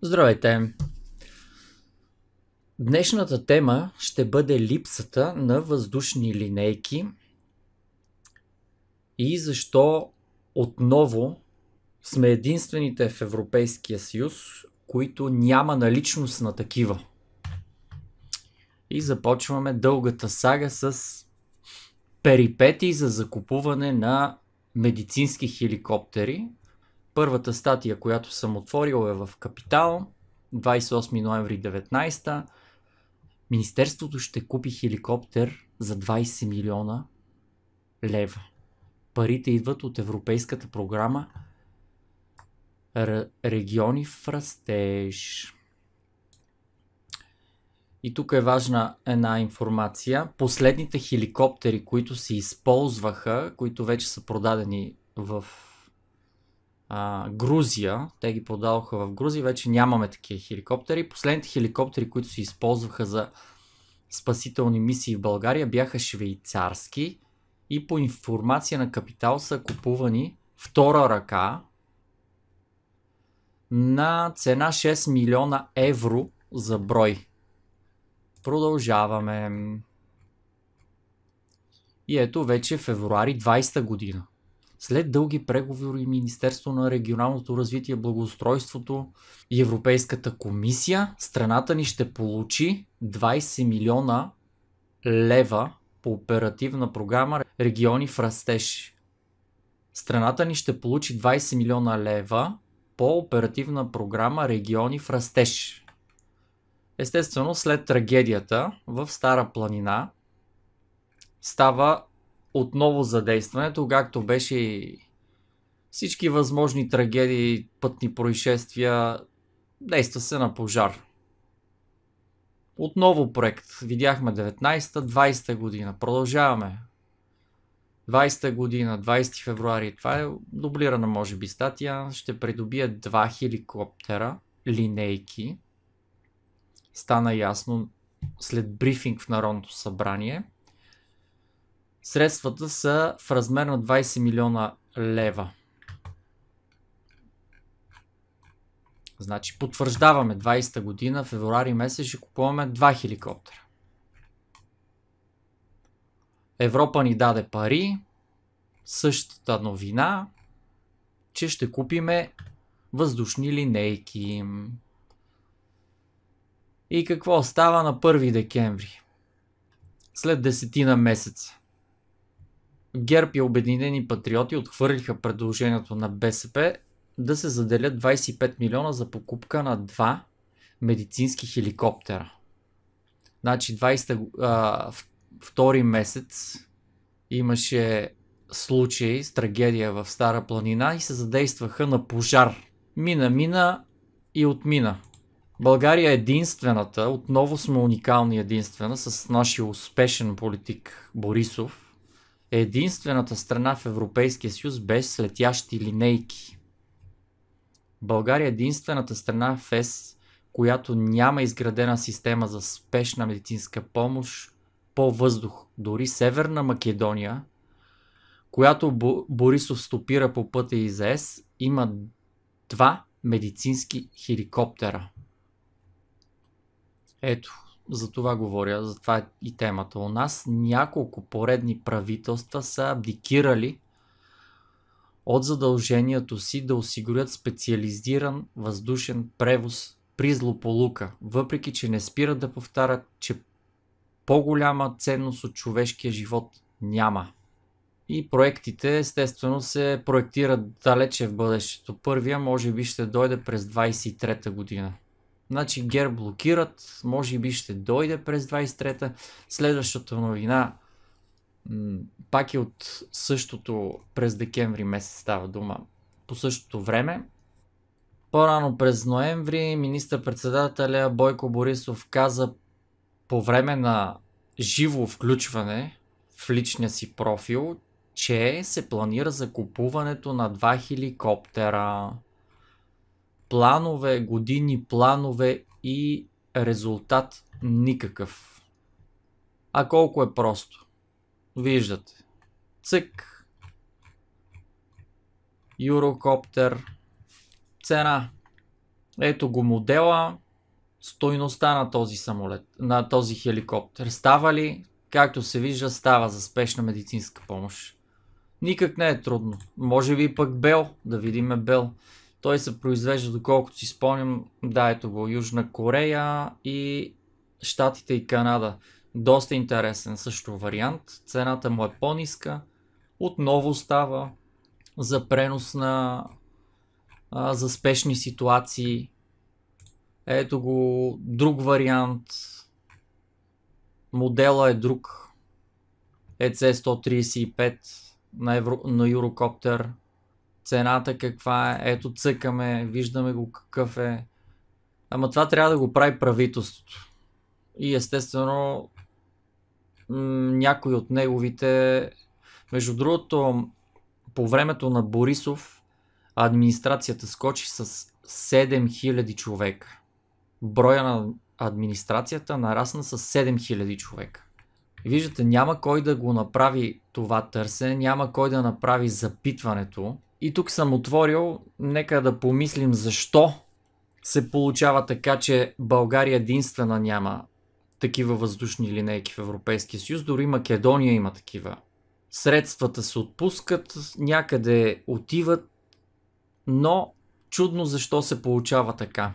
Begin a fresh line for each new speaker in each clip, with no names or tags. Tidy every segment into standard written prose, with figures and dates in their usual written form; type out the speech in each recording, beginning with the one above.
Здравейте! Днешната тема ще бъде липсата на въздушни линейки и защо отново сме единствените в Европейския съюз, които няма наличност на такива. И започваме дългата сага с перипетии за закупуване на медицински хеликоптери. Първата статия, която съм отворил, е в Капитал, 28 ноември 19. Министерството ще купи хеликоптер за 20 милиона лева. Парите идват от Европейската програма Региони в растеж. И тук е важна една информация. Последните хеликоптери, които се използваха, които вече са продадени в Грузия, те ги продадоха в Грузия, вече нямаме такива хеликоптери. Последните хеликоптери, които се използваха за спасителни мисии в България, бяха швейцарски и по информация на Капитал са купувани втора ръка на цена 6 милиона евро за брой. Продължаваме. И ето вече февруари 20 година. След дълги преговори Министерство на регионалното развитие, благоустройството и Европейската комисия, страната ни ще получи 20 милиона лева по оперативна програма Региони в растеж. Страната ни ще получи 20 милиона лева по оперативна програма Региони в растеж. Естествено, след трагедията в Стара планина става отново задействането, както беше и всички възможни трагедии, пътни происшествия, действа се на пожар. Отново проект. Видяхме 19-та, 20-та година. Продължаваме. 20-та година, 20 февруари. Това е дублирана, може би, статия. Ще придобие 2 хеликоптера, линейки. Стана ясно след брифинг в Народното събрание. Средствата са в размер на 20 милиона лева. Значи потвърждаваме 20-та година, февруари месец ще купуваме 2 хеликоптера. Европа ни даде пари, същата новина, че ще купиме въздушни линейки. И какво става на 1 декември? След 10 месеца. ГЕРБ и Обединени патриоти отхвърлиха предложението на БСП да се заделят 25 милиона за покупка на 2 медицински хеликоптера. Значи 22 месец имаше случай с трагедия в Стара планина и се задействаха на пожар. Мина и отмина. България е единствената, отново сме уникални единствена, с нашия успешен политик Борисов, е единствената страна в Европейския съюз без летящи линейки. България е единствената страна в ЕС, която няма изградена система за спешна медицинска помощ по въздух. Дори Северна Македония, която Борисов стопира по пътя и за ЕС, има 2 медицински хеликоптера. Ето, за това говоря, за това е и темата. У нас няколко поредни правителства са абдикирали от задължението си да осигурят специализиран въздушен превоз при злополука, въпреки че не спират да повтарят, че по-голяма ценност от човешкия живот няма. И проектите естествено се проектират далече в бъдещето. Първия може би ще дойде през 23-та година. Значи ГЕРБ блокират, може би ще дойде през 23-та. Следващата новина пак е от същото, през декември месец става дума, по същото време. По-рано през ноември министър-председателя Бойко Борисов каза по време на живо включване в личния си профил, че се планира закупуването на 2 хеликоптера. Планове, години планове и резултат никакъв. А колко е просто? Виждате. Цък. Юрокоптер. Цена Ето го модела, стойността на този самолет, на този хеликоптер. Става ли? Както се вижда, става за спешна медицинска помощ. Никак не е трудно. Може би пък Бел, да видим Бел. Той се произвежда, доколкото си спомням, да, ето го, Южна Корея и Щатите и Канада. Доста интересен също вариант. Цената му е по-ниска. Отново става за пренос на за спешни ситуации. Ето го друг вариант. Модела е друг. EC-135 на Юрокоптер. Цената каква е? Ето цъкаме, виждаме го какъв е. Ама това трябва да го прави правителството. И естествено някой от неговите... Между другото, по времето на Борисов администрацията скочи с 7000 човека. Броя на администрацията нарасна с 7000 човека. Виждате, няма кой да го направи това търсене, няма кой да направи запитването. И тук съм отворил, нека да помислим защо се получава така, че България единствена няма такива въздушни линейки в Европейския съюз, дори Македония има такива. Средствата се отпускат, някъде отиват, но чудно защо се получава така.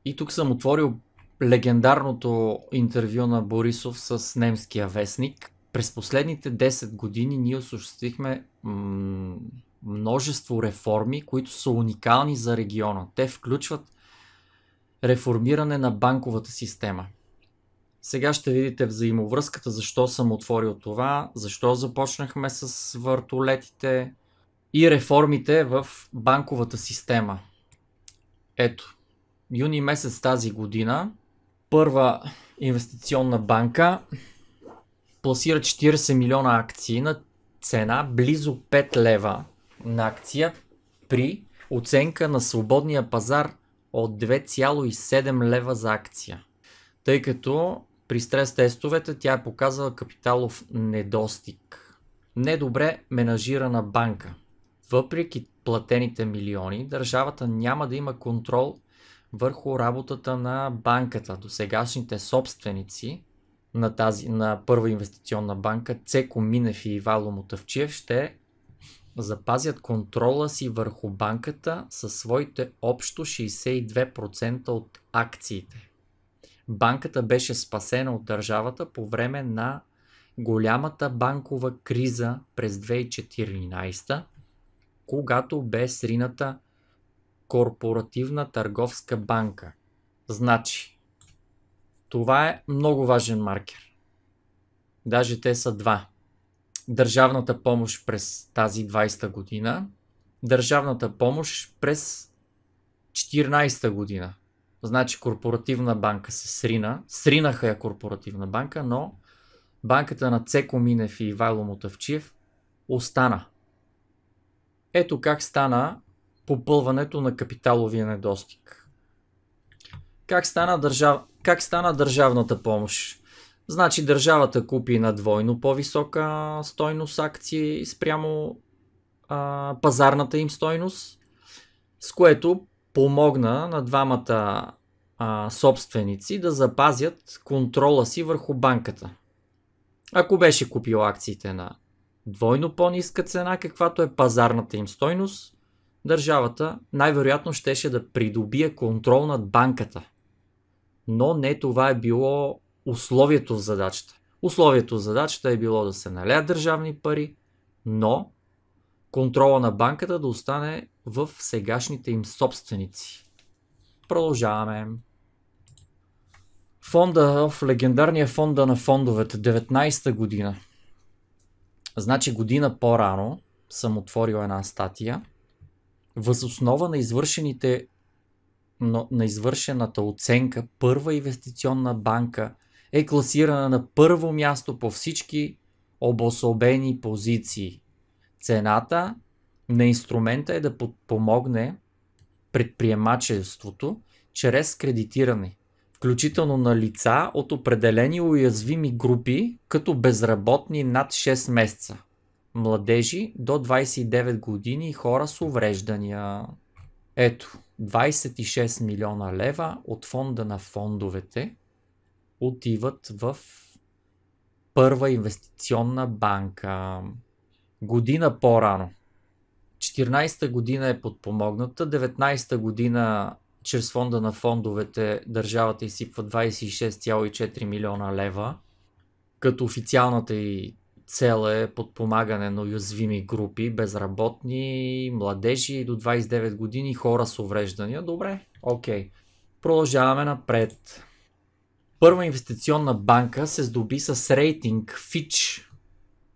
И тук съм отворил легендарното интервю на Борисов с немския вестник. През последните 10 години ние осъществихме множество реформи, които са уникални за региона. Те включват реформиране на банковата система. Сега ще видите взаимовръзката, защо съм отворил това, защо започнахме с вертолетите и реформите в банковата система. Ето, юни месец тази година Първа инвестиционна банка пласира 40 милиона акции на цена близо 5 лева на акция при оценка на свободния пазар от 2,7 лева за акция. Тъй като при стрес тестовете тя е показала капиталов недостиг. Недобре менажирана банка. Въпреки платените милиони, държавата няма да има контрол върху работата на банката. Досегашните собственици на Първа инвестиционна банка Цеко Минев и Ивайло Мутафчиев ще запазят контрола си върху банката със своите общо 62% от акциите. Банката беше спасена от държавата по време на голямата банкова криза през 2014, когато бе срината Корпоративна търговска банка. Значи, това е много важен маркер. Даже те са два. Държавната помощ през тази 20-та година, държавната помощ през 14-та година. Значи Корпоративна банка се срина. Сринаха я Корпоративна банка, но банката на Цеко Минев и Ивайло Мутафчиев остана. Ето как стана попълването на капиталовия недостиг. Как стана държавната помощ? Значи държавата купи на двойно по-висока стойност акции спрямо пазарната им стойност, с което помогна на двамата собственици да запазят контрола си върху банката. Ако беше купил акциите на двойно по-ниска цена, каквато е пазарната им стойност, държавата най-вероятно щеше да придобие контрол над банката. Но не това е било условието в задачата. Условието в задачата е било да се налеят държавни пари, но контрола на банката да остане в сегашните им собственици. Продължаваме. В легендарния фонда на фондовете, 19-та година. Значи година по-рано съм отворил една статия. Въз основа на извършената оценка, Първа инвестиционна банка е класирана на първо място по всички обособени позиции. Цената на инструмента е да подпомогне предприемачеството чрез кредитиране, включително на лица от определени уязвими групи, като безработни над 6 месеца, младежи до 29 години и хора с увреждания. Ето, 26 милиона лева от фонда на фондовете отиват в Първа инвестиционна банка. Година по-рано. 14-та година е подпомогната, 19-та година чрез фонда на фондовете държавата изсипва 26,4 милиона лева, като официалната й цел е подпомагане на уязвими групи, безработни, младежи до 29 години, хора с увреждания. Добре, окей. Продължаваме напред. Първа инвестиционна банка се здоби с рейтинг Fitch.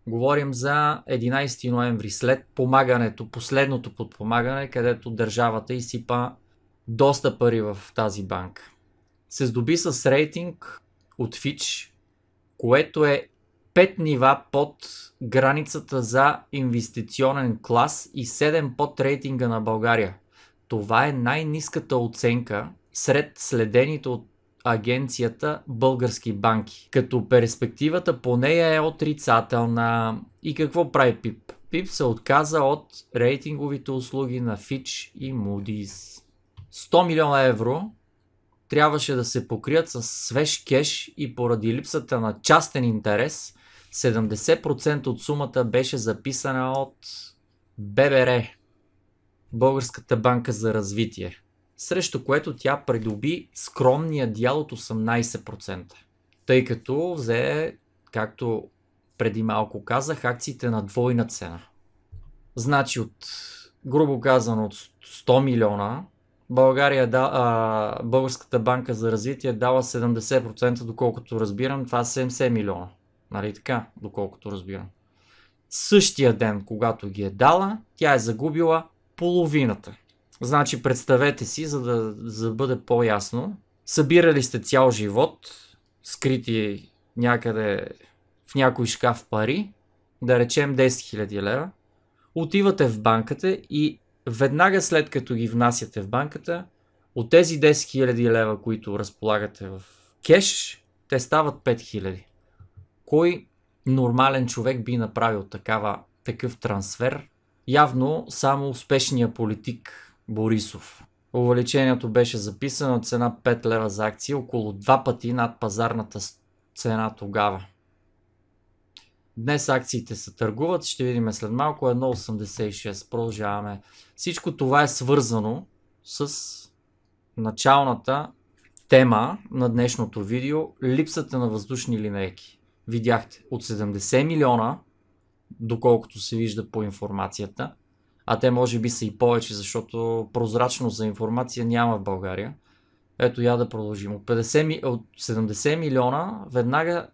Говорим за 11 ноември, след помагането, последното подпомагане, където държавата изсипа доста пари в тази банка. Се здоби с рейтинг от Fitch, което е 5 нива под границата за инвестиционен клас и 7 под рейтинга на България. Това е най-ниската оценка сред следените от агенцията български банки. Като перспективата по нея е отрицателна. И какво прави ПИП? ПИП се отказа от рейтинговите услуги на Fitch и Moody's. 100 милиона евро трябваше да се покрият с свеж кеш и поради липсата на частен интерес 70% от сумата беше записана от ББР, Българската банка за развитие, срещу което тя придоби скромния дял от 18%, тъй като взе, както преди малко казах, акциите на двойна цена. Значи грубо казано от 100 милиона, Българската банка за развитие дала 70%, доколкото разбирам, това са 70 милиона. Нали така, доколкото разбирам. Същия ден, когато ги е дала, тя е загубила половината. Значи представете си, за да бъде по-ясно, събирали сте цял живот, скрити някъде в някой шкаф пари, да речем 10 000 лева, отивате в банката и веднага след като ги внасяте в банката, от тези 10 000 лева, които разполагате в кеш, те стават 5 000. Кой нормален човек би направил такъв трансфер? Явно само успешния политик Борисов. Увеличението беше записано от цена 5 лева за акция, около 2 пъти над пазарната цена тогава. Днес акциите се търгуват, ще видим след малко, 1,86. Продължаваме. Всичко това е свързано с началната тема на днешното видео – липсата на въздушни линейки. Видяхте, от 70 милиона, доколкото се вижда по информацията, а те може би са и повече, защото прозрачност за информация няма в България. Ето я да продължим. От 70 милиона веднага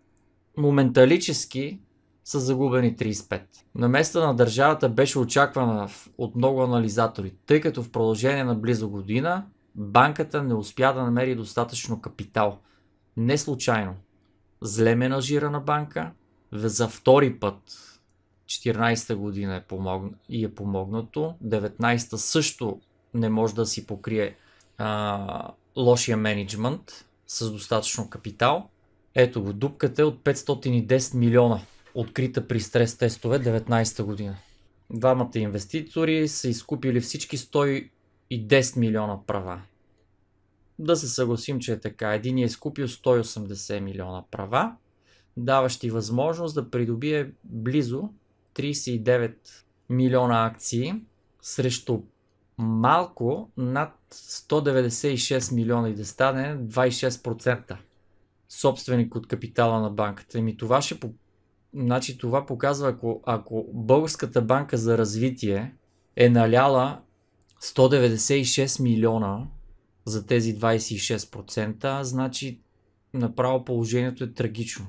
моменталически са загубени 35. На места на държавата беше очаквана от много анализатори, тъй като в продължение на близо година банката не успя да намери достатъчно капитал. Не случайно. Зле менажирана банка, за втори път 14-та година е помогнато, 19-та също не може да си покрие лошия менеджмент с достатъчно капитал. Ето го, дупката е от 510 милиона, открита при стрес тестове 19-та година. Двамата инвеститори са изкупили всички 110 милиона права. Да се съгласим, че е така. Един е изкупил 180 милиона права, даващи възможност да придобие близо 39 милиона акции срещу малко над 196 милиона и да стане 26% собственик от капитала на банката. Това показва, ако Българската банка за развитие е наляла 196 милиона за тези 26%, значи направо положението е трагично.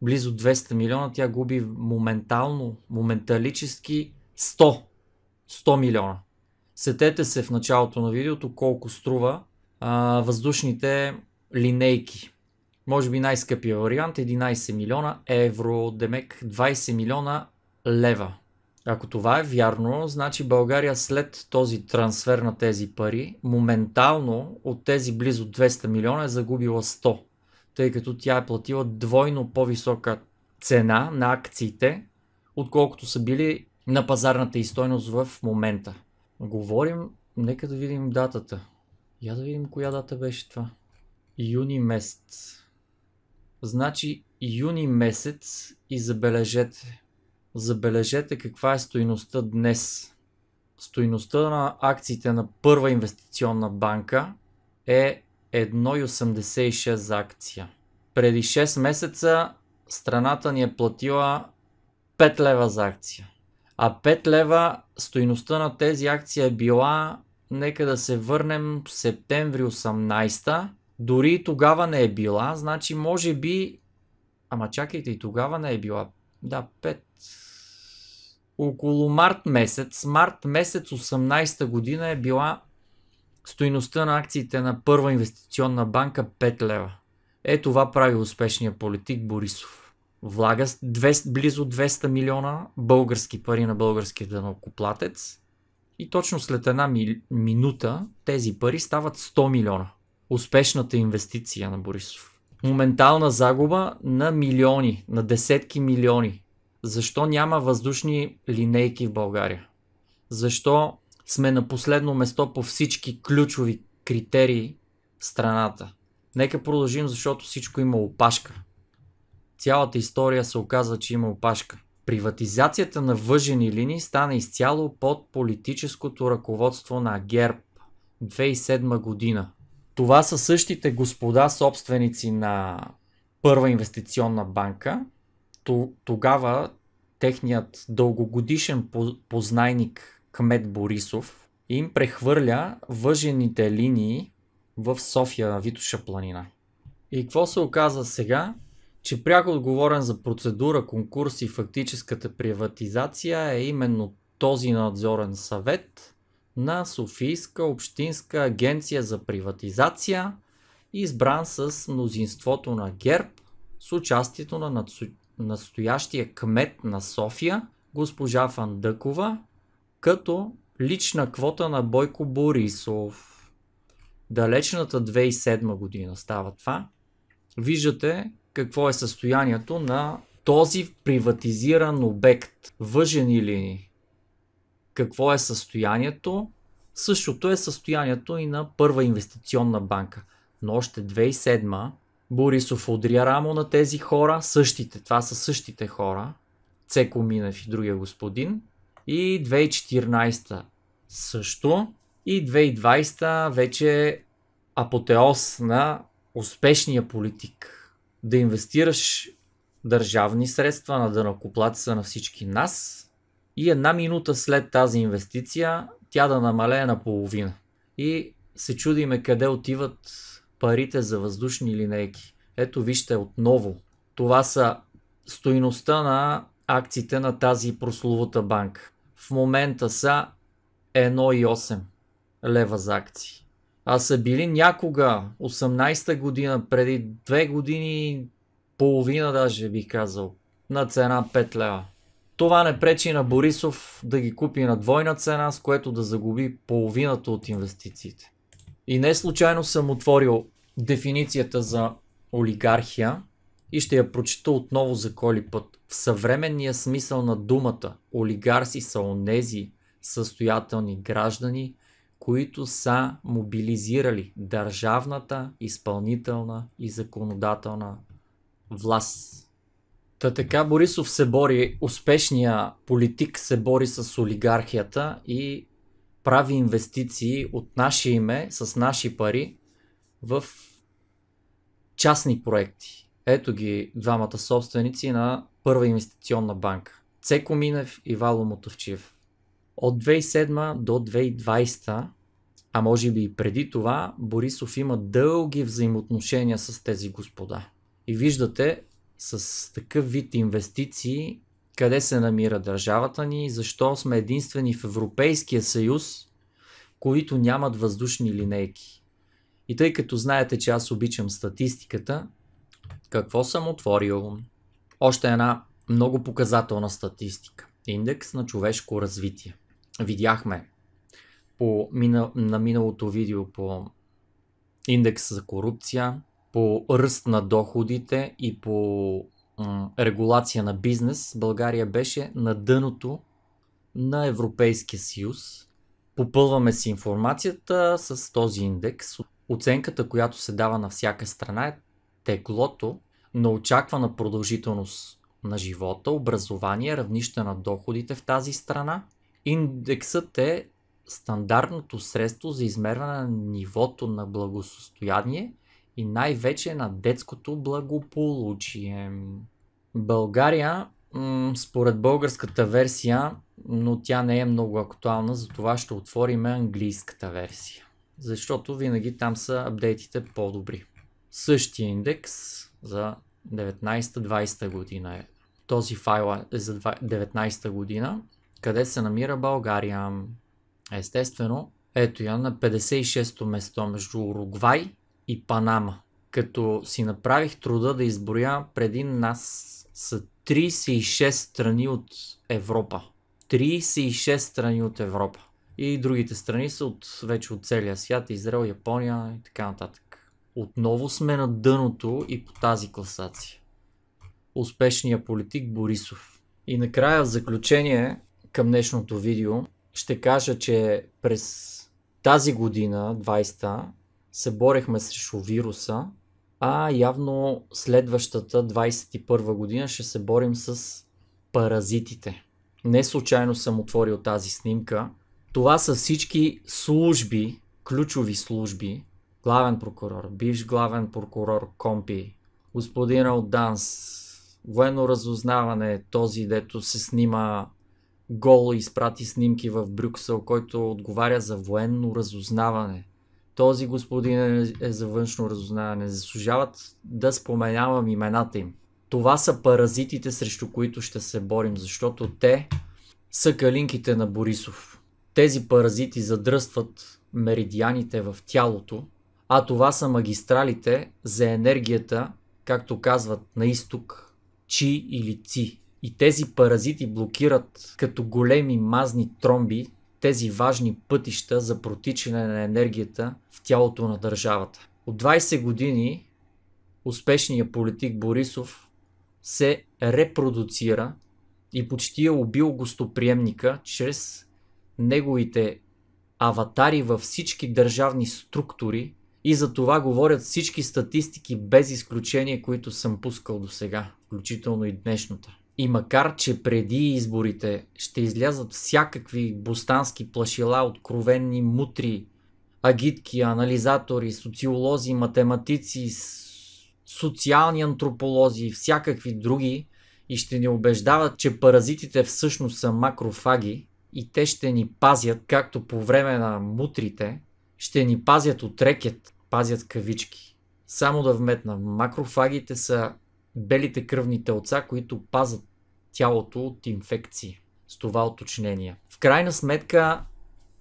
Близо 200 милиона, тя губи моменталически 100 милиона. Сетете се в началото на видеото колко струва въздушните линейки. Може би най-скъпия вариант 11 милиона евро, демек 20 милиона лева. Ако това е вярно, значи България след този трансфер на тези пари, моментално от тези близо 200 милиона е загубила 100, тъй като тя е платила двойно по-висока цена на акциите, отколкото са били на пазарната й стойност в момента. Говорим, нека да видим датата. Я да видим коя дата беше това. Юни месец. Значи юни месец и забележете. Забележете каква е стойността днес. Стойността на акциите на Първа инвестиционна банка е 1,86 за акция. Преди 6 месеца страната ни е платила 5 лева за акция. А 5 лева стойността на тези акции е била, нека да се върнем, септември 18. Дори и тогава не е била, значи може би... Ама чакайте, и тогава не е била. Да, 5. Около март месец 18 година е била стойността на акциите на Първа инвестиционна банка 5 лева. Е, това прави успешния политик Борисов. Влага близо 200 милиона български пари на българския данъкоплатец и точно след една минута тези пари стават 100 милиона. Успешната инвестиция на Борисов. Моментална загуба на милиони, на десетки милиони. Защо няма въздушни линейки в България? Защо сме на последно место по всички ключови критерии в страната? Нека продължим, защото всичко има опашка. Цялата история се оказва, че има опашка. Приватизацията на въжени линии стана изцяло под политическото ръководство на ГЕРБ 2007 година. Това са същите господа собственици на Първа инвестиционна банка. Тогава техният дългогодишен познайник кмет Борисов им прехвърля въжените линии в София, Витоша планина. И какво се оказа сега? Че пряко отговорен за процедура, конкурс и фактическата приватизация е именно този надзорен съвет на Софийска общинска агенция за приватизация, избран с мнозинството на ГЕРБ, с участието на настоящия кмет на София, госпожа Фандъкова, като лична квота на Бойко Борисов. Далечната 2007 година става това. Виждате какво е състоянието на този приватизиран обект. Въжени линии. Какво е състоянието? Същото е състоянието и на Първа инвестиционна банка. Но още 2007 Борисов удря рамо на тези хора. Това са същите хора. Цеко Минев и другия господин. И 2014 също. И 2020 вече апотеоз на успешния политик. Да инвестираш държавни средства на данъкоплатеца на всички нас и една минута след тази инвестиция тя да намалее наполовина. И се чудиме къде отиват парите за въздушни линейки. Ето вижте отново. Това са стойността на акциите на тази прословута банка. В момента са 1,8 лева за акции. А са били някога, 18-та година, преди 2 години, половина даже бих казал, на цена 5 лева. Това не пречи на Борисов да ги купи на двойна цена, с което да загуби половината от инвестициите. И не случайно съм отворил дефиницията за олигархия и ще я прочета отново за коли път. В съвременния смисъл на думата, олигарси са онези състоятелни граждани, които са мобилизирали държавната, изпълнителна и законодателна власт. Така Борисов се бори, успешният политик се бори с олигархията и прави инвестиции от наше име, с наши пари в частни проекти. Ето ги двамата собственици на Първа инвестиционна банка. Цеко Минев и Вало Мутафчиев. От 2007 до 2020, а може би и преди това, Борисов има дълги взаимоотношения с тези господа. И виждате с такъв вид инвестиции къде се намира държавата ни и защо сме единствени в Европейския съюз, които нямат въздушни линейки. И тъй като знаете, че аз обичам статистиката, какво съм отворил? Още една много показателна статистика. Индекс на човешко развитие. Видяхме на миналото видео по индекс за корупция, по ръст на доходите и по регулация на бизнес. България беше на дъното на Европейския съюз Попълваме си информацията с този индекс. Оценката, която се дава на всяка страна е теглото на очаквана продължителност на живота, образование, равнище на доходите в тази страна. Индексът е стандартното средство за измерване на нивото на благосостояние и най-вече на детското благополучие. България, според българската версия, но тя не е много актуална, затова ще отворим английската версия. Защото винаги там са апдейтите по-добри. Същия индекс за 19-20 година е. Този файл е за 19 година. Къде се намира България? Естествено, ето я на 56-то место между Уругвай и Панама. Като си направих труда да изброя, преди нас са 36 страни от Европа. 36 страни от Европа. И другите страни са вече от целия свят, Израел, Япония и така нататък. Отново сме на дъното и по тази класация. Успешният политик Борисов. И накрая в заключение към днешното видео ще кажа, че през тази година, 20-та, се борехме срещу вируса, а явно следващата 21 година ще се борим с паразитите. Не случайно съм отворил тази снимка. Това са всички служби, ключови служби. Главен прокурор, бивш главен прокурор Компи, господина от ДАНС, военно разузнаване, този дето се снима гол и изпрати снимки в Брюксел, който отговаря за военно разузнаване. Този господин е за външно разузнаване. Заслужават да споменавам имената им. Това са паразитите, срещу които ще се борим, защото те са калинките на Борисов. Тези паразити задръстват меридианите в тялото, а това са магистралите за енергията, както казват на изток, чи или ци. И тези паразити блокират като големи мазни тромби тези важни пътища за протичане на енергията в тялото на държавата. От 20 години успешният политик Борисов се репродуцира и почти е убил гостоприемника чрез неговите аватари във всички държавни структури и за това говорят всички статистики без изключение, които съм пускал до сега, включително и днешната. И макар, че преди изборите ще излязат всякакви бостански плашила, откровенни мутри, агитки, анализатори, социолози, математици, социални антрополози и всякакви други и ще ни убеждават, че паразитите всъщност са макрофаги и те ще ни пазят, както по време на мутрите, ще ни пазят от рекет, пазят кавички. Само да вметна, макрофагите са белите кръвни телца, които пазят тялото от инфекции. С това уточнение. В крайна сметка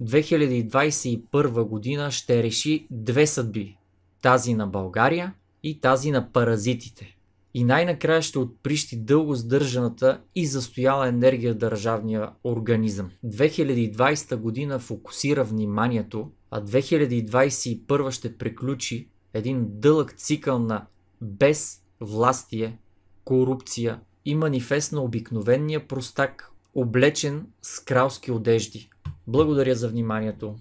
2021 година ще реши две съдби. Тази на България и тази на паразитите. И най-накрая ще отприщи дълго сдържаната и застояла енергия държавния организъм. 2020 година фокусира вниманието, а 2021 ще приключи един дълъг цикъл на безвластие, корупция и манифест на обикновения простак, облечен с кралски одежди. Благодаря за вниманието.